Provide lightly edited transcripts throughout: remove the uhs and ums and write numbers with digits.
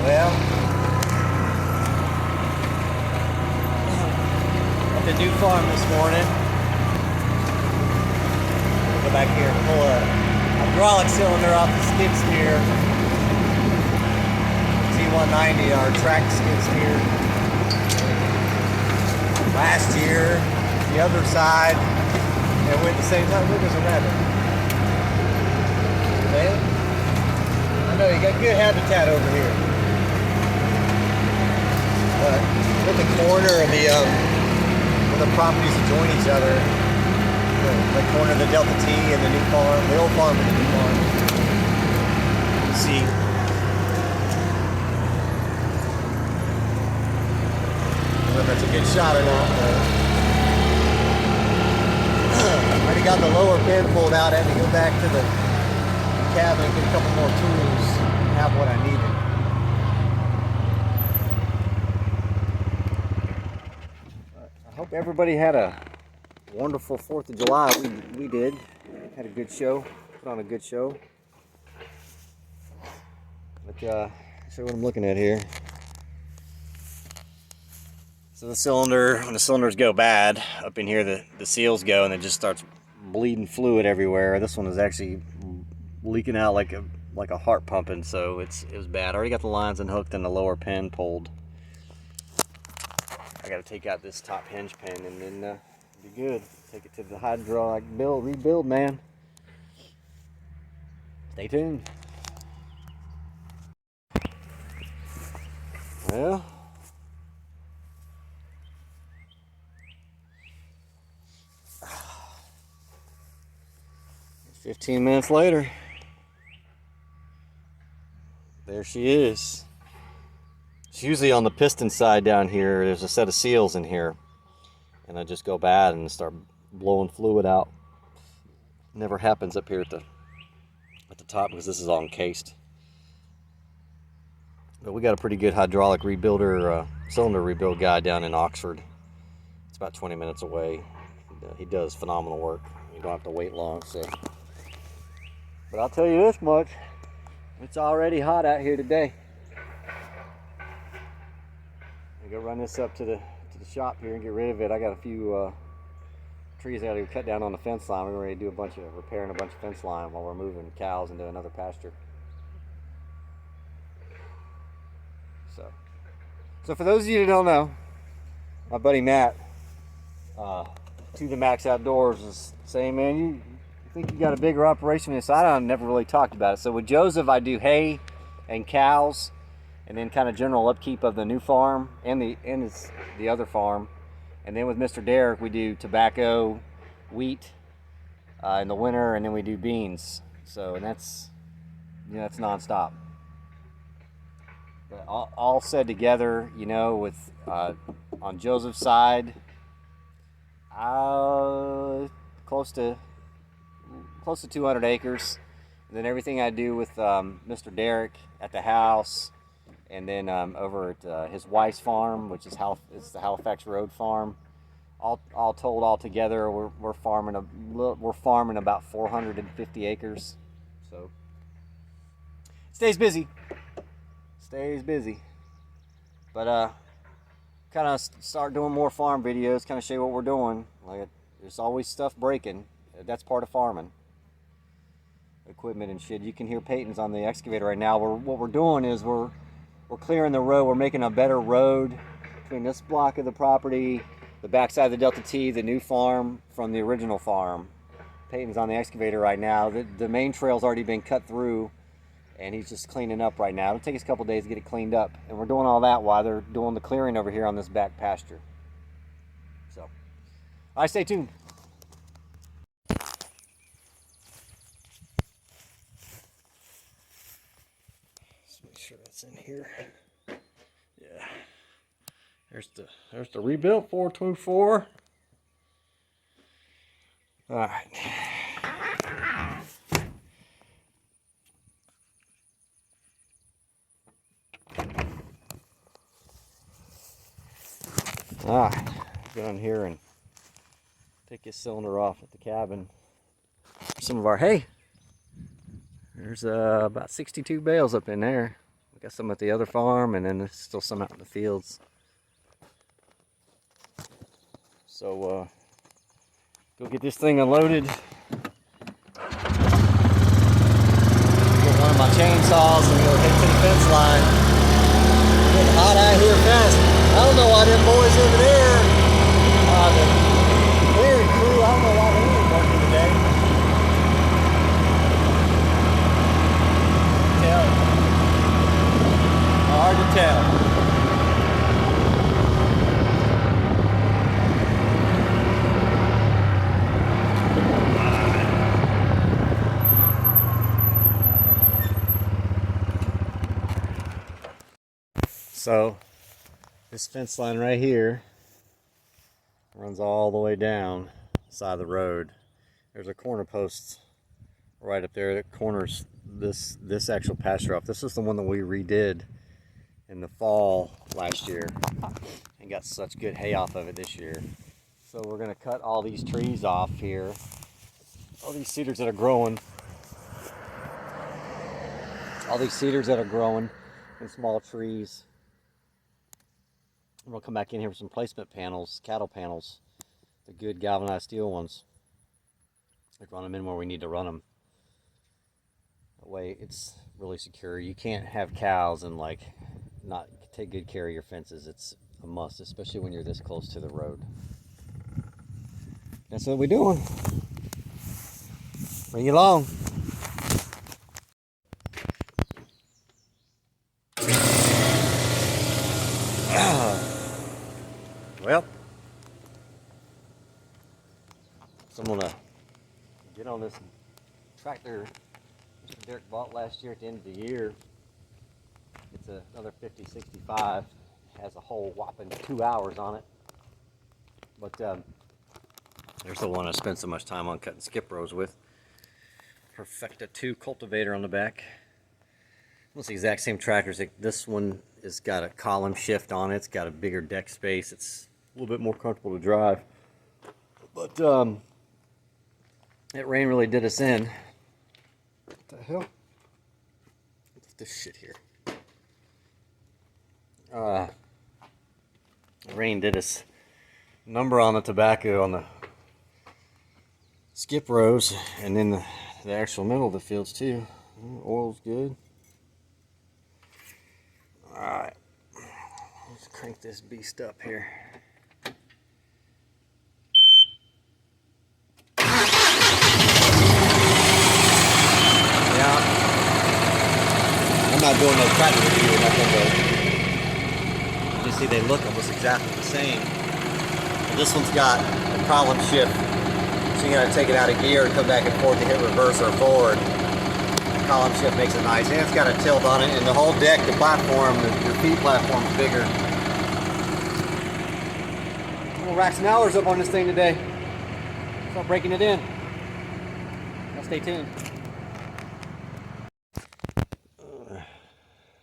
Well, at the new farm this morning, go back here and pull a hydraulic cylinder off the skid steer. T190, our track skid steer. Last year, the other side, it went the same time. Look, there's a rabbit. Man, I know you got good habitat over here. But with the corner of where the properties join each other, the corner of the Delta T and the new farm, the old farm and the new farm. You see, I don't know if that's a good shot or not, but I already got the lower pin pulled out. I had to go back to the cabin and get a couple more tools and have what I needed. I hope everybody had a wonderful 4th of July. We did. Had a good show. Put on a good show. But show what I'm looking at here. So the cylinder, when the cylinders go bad, up in here the seals go and it just starts bleeding fluid everywhere. This one is actually leaking out like a heart pumping, so it was bad. I already got the lines unhooked and the lower pin pulled. I got to take out this top hinge pin and then be good. Take it to the hydraulic rebuild, man. Stay tuned. Well, $15 minutes later, there she is. It's usually on the piston side down here. There's a set of seals in here, and I just go bad and start blowing fluid out. Never happens up here at the top because this is all encased. But we got a pretty good hydraulic rebuilder, cylinder rebuild guy down in Oxford. It's about 20 minutes away. He does phenomenal work. You don't have to wait long. So, but I'll tell you this much: it's already hot out here today. I go run this up to the shop here and get rid of it. I got a few trees I got to cut down on the fence line. We're ready to do repairing a bunch of fence line while we're moving cows into another pasture. So for those of you who don't know, my buddy Matt, to the Max Outdoors, is saying, man, you think you got a bigger operation than this? I never really talked about it. So with Joseph, I do hay and cows, and then kind of general upkeep of the new farm and the other farm. And then with Mr. Derek, we do tobacco, wheat in the winter, and then we do beans. So, and that's nonstop. But all said together, you know, with on Joseph's side, close to 200 acres. And then everything I do with Mr. Derek at the house, and then over at his wife's farm, which is it's the Halifax Road Farm. All told, all together, we're farming about 450 acres. So stays busy. But kind of start doing more farm videos, kind of show you what we're doing. Like, there's always stuff breaking. That's part of farming. Equipment and shit. You can hear Peyton's on the excavator right now. What we're doing is we're clearing the road. We're making a better road between this block of the property, the backside of the Delta T, the new farm from the original farm. Peyton's on the excavator right now. The main trail's already been cut through, and he's just cleaning up right now. It'll take us a couple days to get it cleaned up, and we're doing all that while they're doing the clearing over here on this back pasture. So, all right, stay tuned. Let's make sure that's in here. Yeah. There's the rebuilt 424. All right. All right, get on here and take this cylinder off at the cabin. Some of our hay. There's about 62 bales up in there. We got some at the other farm, and then there's still some out in the fields. So go get this thing unloaded. Get one of my chainsaws and go head to the fence line. It's getting hot out here fast. I don't know why them boys over there, the clearing crew, I don't know why they ain't working today. Hard to tell. So this fence line right here runs all the way down the side of the road. There's a corner post right up there that corners this actual pasture off. This is the one that we redid in the fall last year and got such good hay off of it this year. So we're gonna cut all these trees off here, all these cedars that are growing, and small trees. We'll come back in here with some placement panels, cattle panels, the good galvanized steel ones. Like run them in where we need to run them. That way it's really secure. You can't have cows and like not take good care of your fences. It's a must, especially when you're this close to the road. That's what we're doing. Bring you along. Well, so I'm gonna get on this tractor Mr. Derek bought last year at the end of the year. It's another 5065. Has a whole whopping 2 hours on it. But there's the one I spent so much time on cutting skip rows with. Perfecta 2 cultivator on the back. Almost the exact same tractors. This one has got a column shift on it. It's got a bigger deck space. It's a little bit more comfortable to drive. But that rain really did us in. What the hell? What's this shit here? Rain did us number on the tobacco on the skip rows, and then the actual middle of the fields too. Oil's good. Alright, let's crank this beast up here. Yeah, I'm not doing no tractor review or nothing, but you see they look almost exactly the same. This one's got a column shift, so you gotta take it out of gear and come back and forth to hit reverse or forward. The column shift makes it nice, and it's got a tilt on it, and the whole deck, the platform, the feed platform's bigger. We'll rack some hours up on this thing today. Start breaking it in. Now stay tuned.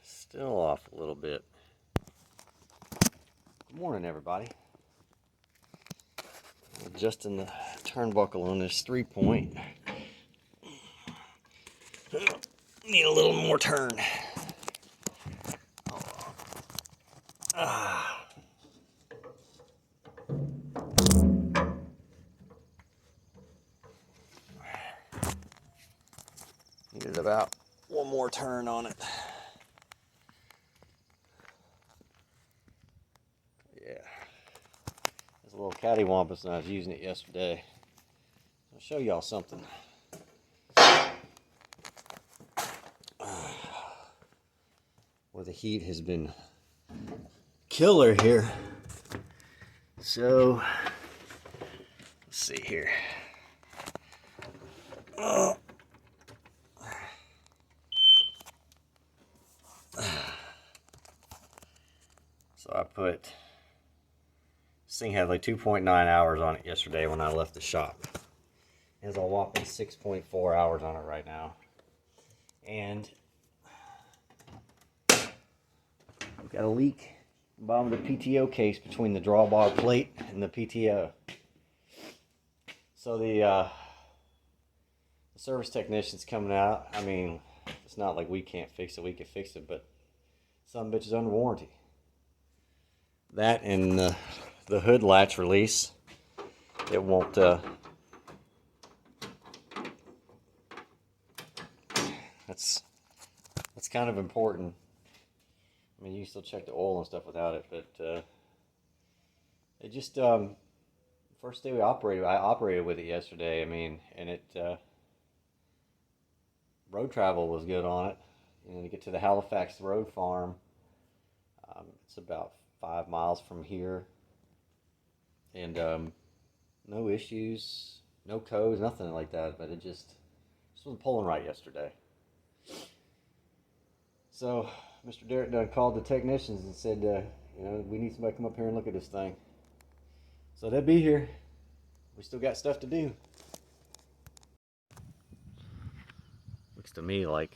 Still off a little bit. Good morning, everybody. Adjusting the turnbuckle on this 3-point. Need a little more turn. Needed about one more turn on it. Yeah. There's a little cattywampus, and I was using it yesterday. I'll show y'all something. Well, the heat has been killer here. So, let's see here. Oh. So I put, this thing had like 2.9 hours on it yesterday when I left the shop. It has a whopping 6.4 hours on it right now. And we've got a leak in the bottom of the PTO case between the drawbar plate and the PTO. So the service technician's coming out. I mean, it's not like we can't fix it, we can fix it, but some bitch is under warranty. That and the hood latch release, it won't, that's kind of important. I mean, you can still check the oil and stuff without it, but it just, first day I operated with it yesterday, I mean, and it, road travel was good on it. You know, to get to the Halifax Road Farm, it's about 5 miles from here, and no issues, no codes, nothing like that, but it just wasn't pulling right yesterday. So Mr. Derek Dunn called the technicians and said, you know, we need somebody to come up here and look at this thing. So they'll be here. We still got stuff to do. Looks to me like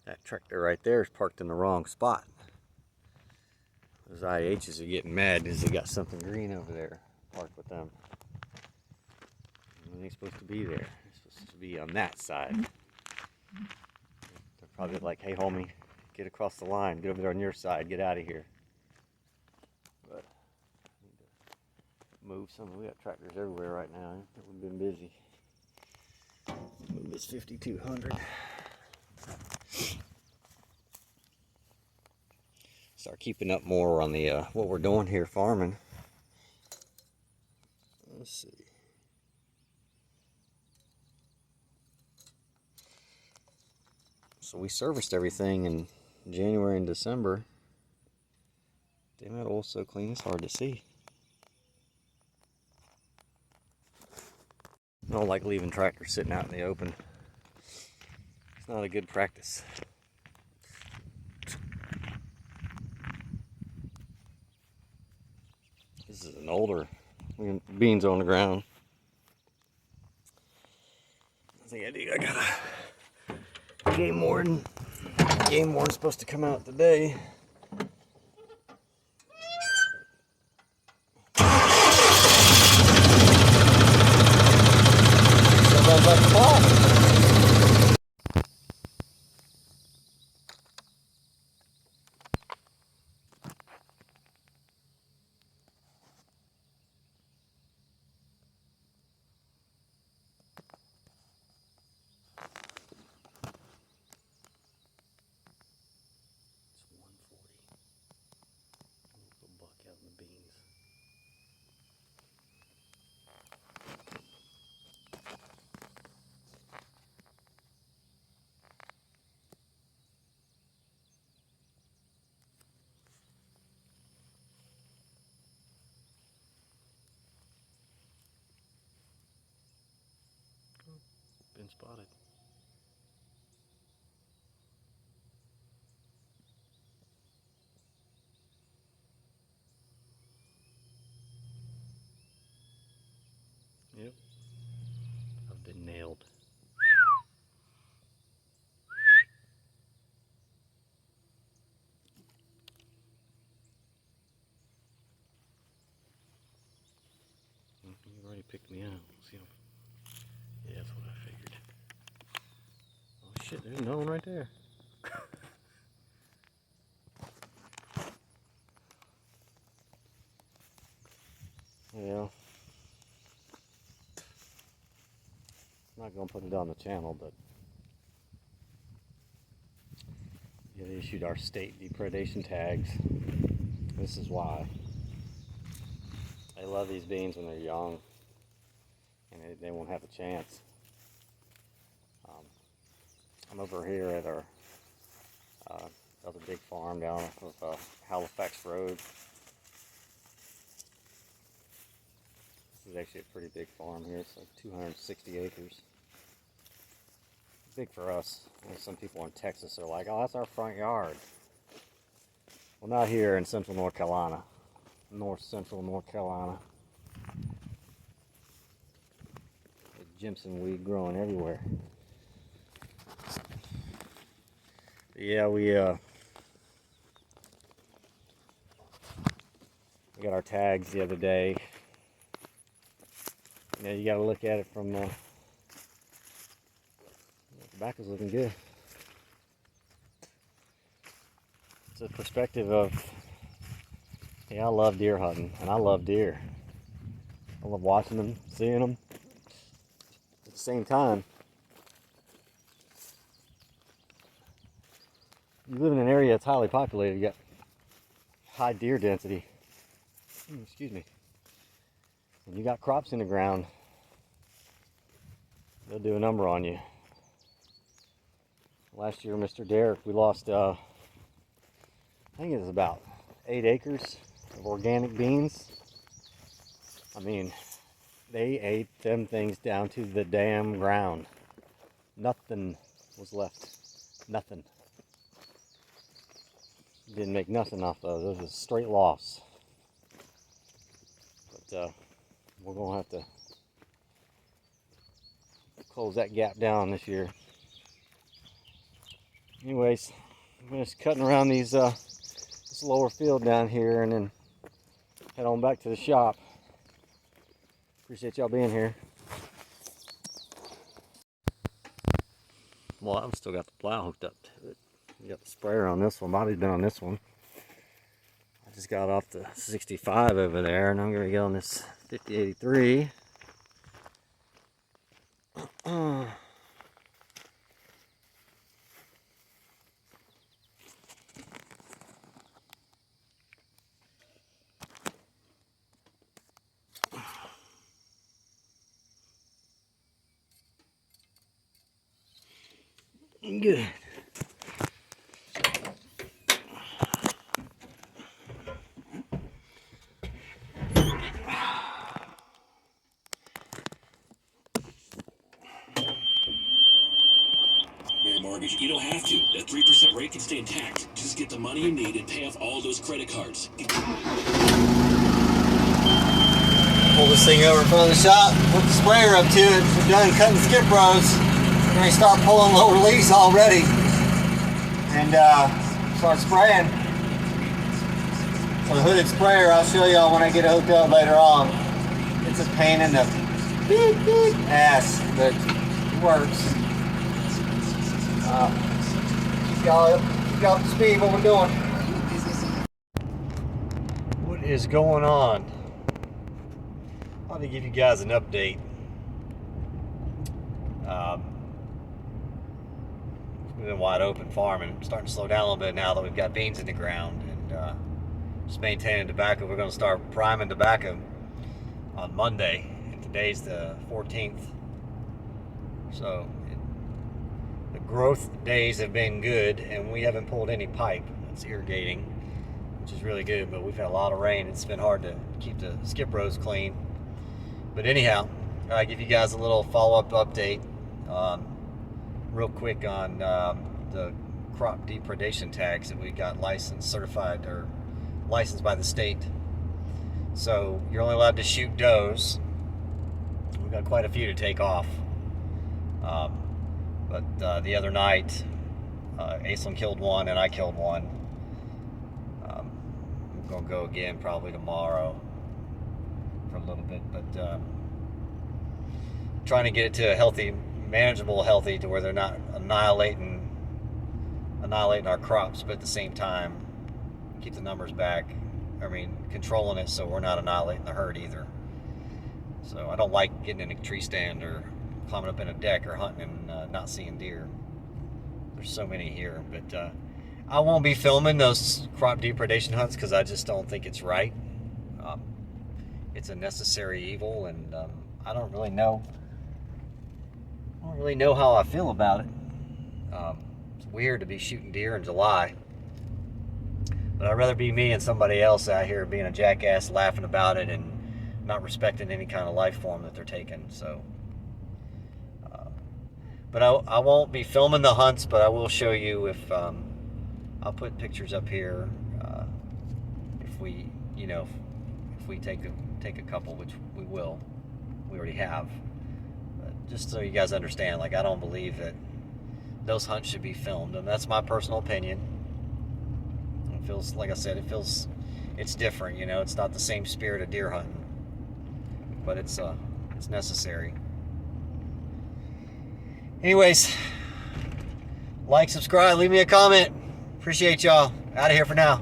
that tractor right there is parked in the wrong spot. Those IHs are getting mad because they got something green over there parked with them. They ain't supposed to be there. They're supposed to be on that side. They're probably like, hey homie, get across the line, get over there on your side, get out of here. But I need to move some. We got tractors everywhere right now. We've been busy. Move this 5200. Start keeping up more on the what we're doing here farming. Let's see. So we serviced everything in January and December. Damn, that oil's so clean it's hard to see. I don't like leaving tractors sitting out in the open. It's not a good practice. This is an older, beans on the ground. I think I got a game warden. Game warden's supposed to come out today. Sounds like a ball. Been spotted. Yep. I've been nailed. You already picked me out. See how... Yeah, that's what I figured. Oh shit, there's no one right there. Yeah. I'm not gonna put it on the channel, but yeah, they issued our state depredation tags. This is why. They love these beans when they're young, and they won't have a chance. I'm over here at our a big farm down off of Halifax Road. This is actually a pretty big farm here. It's like 260 acres. Big for us. And some people in Texas are like, oh, that's our front yard. Well, not here in central North Carolina. North central North Carolina. There's Jimson weed growing everywhere. Yeah, we got our tags the other day. You know, you got to look at it from the tobacco's looking good. It's a perspective of, yeah, I love deer hunting, and I love deer. I love watching them, seeing them. At the same time, you live in an area that's highly populated, you got high deer density. Excuse me. And you got crops in the ground, they'll do a number on you. Last year, Mr. Derek, we lost, I think it was about 8 acres of organic beans. I mean, they ate them things down to the damn ground. Nothing was left. Nothing. Didn't make nothing off those. It was a straight loss. But we're going to have to close that gap down this year. Anyways, I'm just cutting around these this lower field down here and then head on back to the shop. Appreciate y'all being here. Well, I've still got the plow hooked up to it. We got the sprayer on this one. Bobby's been on this one. I just got off the 65 over there, and I'm going to get on this 5083. Good. Mortgage, you don't have to. That 3% rate can stay intact. Just get the money you need and pay off all those credit cards. Pull this thing over in front of the shop, hook the sprayer up to it. We're done cutting skip rows. We're going to start pulling low release already and start spraying. So the hooded sprayer, I'll show y'all when I get it hooked up later on. It's a pain in the beep ass, but it works. Keep y'all up to speed what we're doing. What is going on? I want to give you guys an update. We've been wide open farming, starting to slow down a little bit now that we've got beans in the ground and just maintaining tobacco. We're going to start priming tobacco on Monday, and today's the 14th. So the growth days have been good, and we haven't pulled any pipe. It's irrigating, which is really good, but we've had a lot of rain. It's been hard to keep the skip rows clean. But anyhow, I'll give you guys a little follow-up update real quick on the crop depredation tags that we got licensed, certified, or licensed by the state. So you're only allowed to shoot does. We've got quite a few to take off. But the other night, Aislinn killed one and I killed one. We're going to go again probably tomorrow for a little bit, but trying to get it to a healthy, manageable healthy, to where they're not annihilating our crops, but at the same time keep the numbers back. I mean, controlling it so we're not annihilating the herd either. So I don't like getting in a tree stand or climbing up in a deck or hunting and not seeing deer. There's so many here, but I won't be filming those crop depredation hunts because I just don't think it's right. It's a necessary evil, and I don't really know how I feel about it. It's weird to be shooting deer in July But I'd rather be me and somebody else out here being a jackass, laughing about it, and not respecting any kind of life form that they're taking. So, but I won't be filming the hunts, but I will show you if I'll put pictures up here if we, you know, if we take a couple, which we will. We already have. But just so you guys understand, like, I don't believe that those hunts should be filmed, and that's my personal opinion. It feels, like I said, it's different, you know. It's not the same spirit of deer hunting, but it's necessary. Anyways, like, subscribe, leave me a comment. Appreciate y'all. Out of here for now.